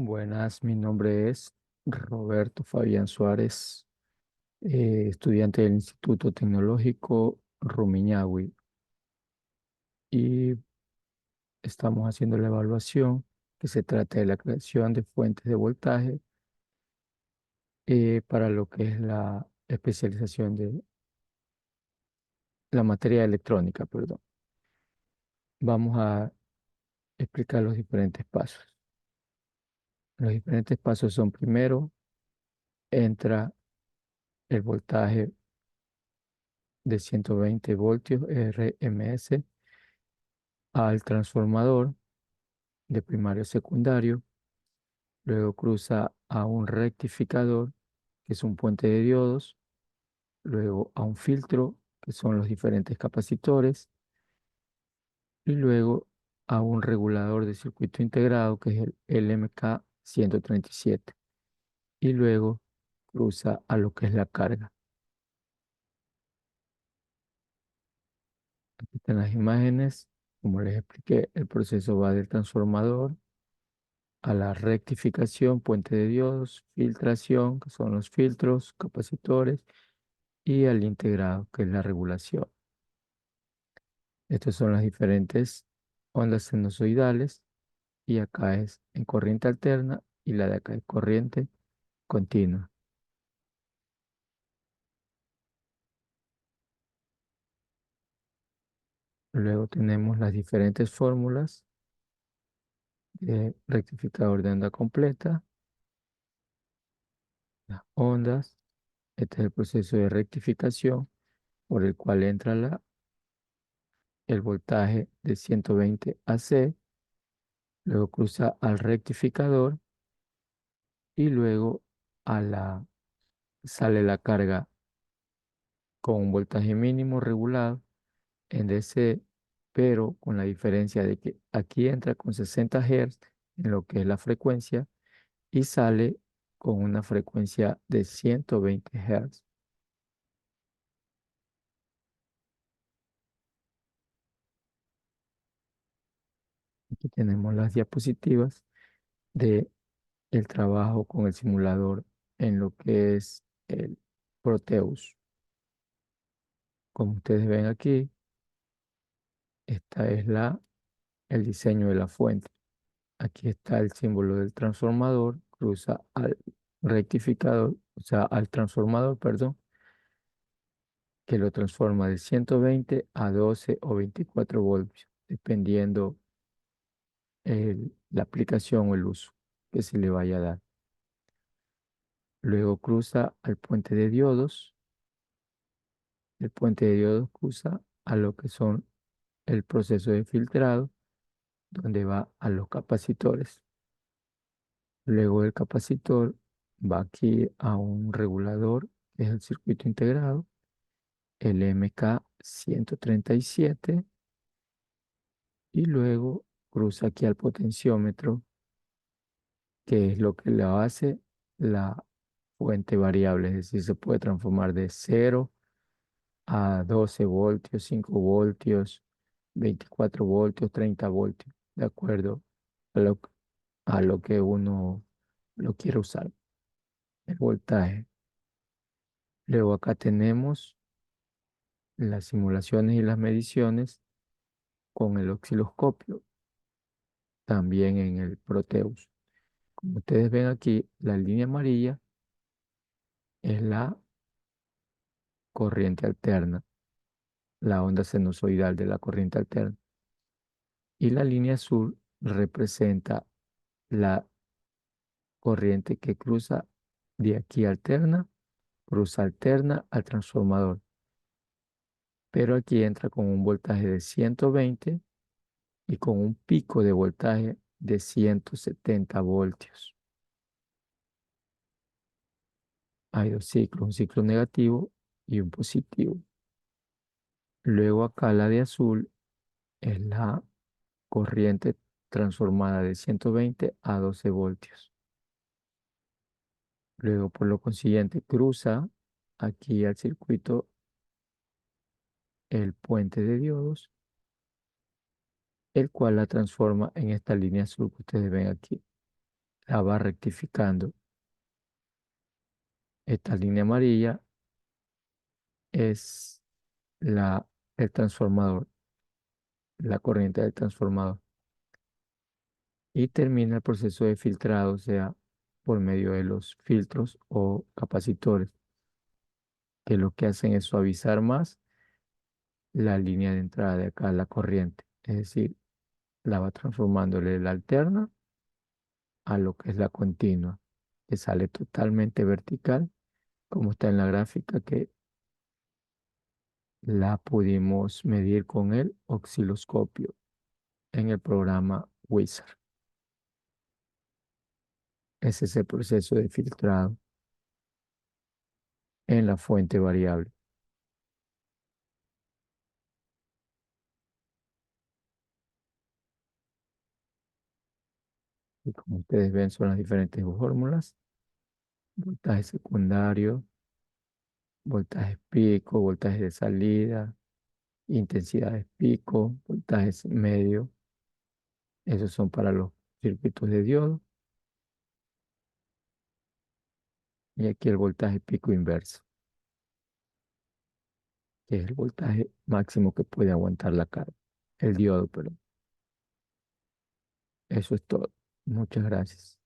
Buenas, mi nombre es Roberto Fabián Suárez, estudiante del Instituto Tecnológico Rumiñahui, y estamos haciendo la evaluación que se trata de la creación de fuentes de voltaje para lo que es la especialización de la materia electrónica, perdón. Vamos a explicar los diferentes pasos. Los diferentes pasos son: primero, entra el voltaje de 120 voltios RMS al transformador de primario a secundario, luego cruza a un rectificador, que es un puente de diodos, luego a un filtro, que son los diferentes capacitores, y luego a un regulador de circuito integrado, que es el LMK137, y luego cruza a lo que es la carga. Aquí están las imágenes. Como les expliqué, el proceso va del transformador a la rectificación, puente de diodos, filtración, que son los filtros, capacitores, y al integrado, que es la regulación. Estas son las diferentes ondas sinusoidales, y acá es en corriente alterna y la de acá es corriente continua. Luego tenemos las diferentes fórmulas de rectificador de onda completa, las ondas. Este es el proceso de rectificación por el cual entra el voltaje de 120 AC, luego cruza al rectificador y luego sale la carga con un voltaje mínimo regulado en DC, pero con la diferencia de que aquí entra con 60 Hz en lo que es la frecuencia y sale con una frecuencia de 120 Hz. Aquí tenemos las diapositivas de el trabajo con el simulador en lo que es el Proteus. Como ustedes ven aquí, esta es el diseño de la fuente. Aquí está el símbolo del transformador, cruza al rectificador, o sea, al transformador, perdón, que lo transforma de 120 a 12 o 24 voltios, dependiendo la aplicación o el uso que se le vaya a dar. Luego cruza al puente de diodos. El puente de diodos cruza a lo que son el proceso de filtrado, donde va a los capacitores. Luego el capacitor va aquí a un regulador, que es el circuito integrado, el MK137, y luego cruza aquí al potenciómetro, que es lo que le hace la fuente variable, es decir, se puede transformar de 0 a 12 voltios, 5 voltios, 24 voltios, 30 voltios, de acuerdo a lo que uno lo quiere usar, el voltaje. Luego acá tenemos las simulaciones y las mediciones con el osciloscopio, también en el Proteus. Como ustedes ven aquí, la línea amarilla es la corriente alterna, la onda sinusoidal de la corriente alterna. Y la línea azul representa la corriente que cruza de aquí alterna, cruza alterna al transformador. Pero aquí entra con un voltaje de 120 y con un pico de voltaje de 170 voltios. Hay dos ciclos, un ciclo negativo y un positivo. Luego acá la de azul es la corriente transformada de 120 a 12 voltios. Luego, por lo consiguiente, cruza aquí al circuito el puente de diodos, el cual la transforma en esta línea azul que ustedes ven aquí. la va rectificando. Esta línea amarilla es el transformador, la corriente del transformador. Y termina el proceso de filtrado, o sea, por medio de los filtros o capacitores, que lo que hacen es suavizar más la línea de entrada de acá, la corriente. Es decir, la va transformándole la alterna a lo que es la continua, que sale totalmente vertical, como está en la gráfica que la pudimos medir con el osciloscopio en el programa Wizard. Ese es el proceso de filtrado en la fuente variable. Y como ustedes ven, son las diferentes fórmulas: voltaje secundario, voltaje pico, voltaje de salida, intensidades pico, voltajes medio. Esos son para los circuitos de diodo. Y aquí el voltaje pico inverso, que es el voltaje máximo que puede aguantar la carga, el diodo, perdón. Eso es todo. Muchas gracias.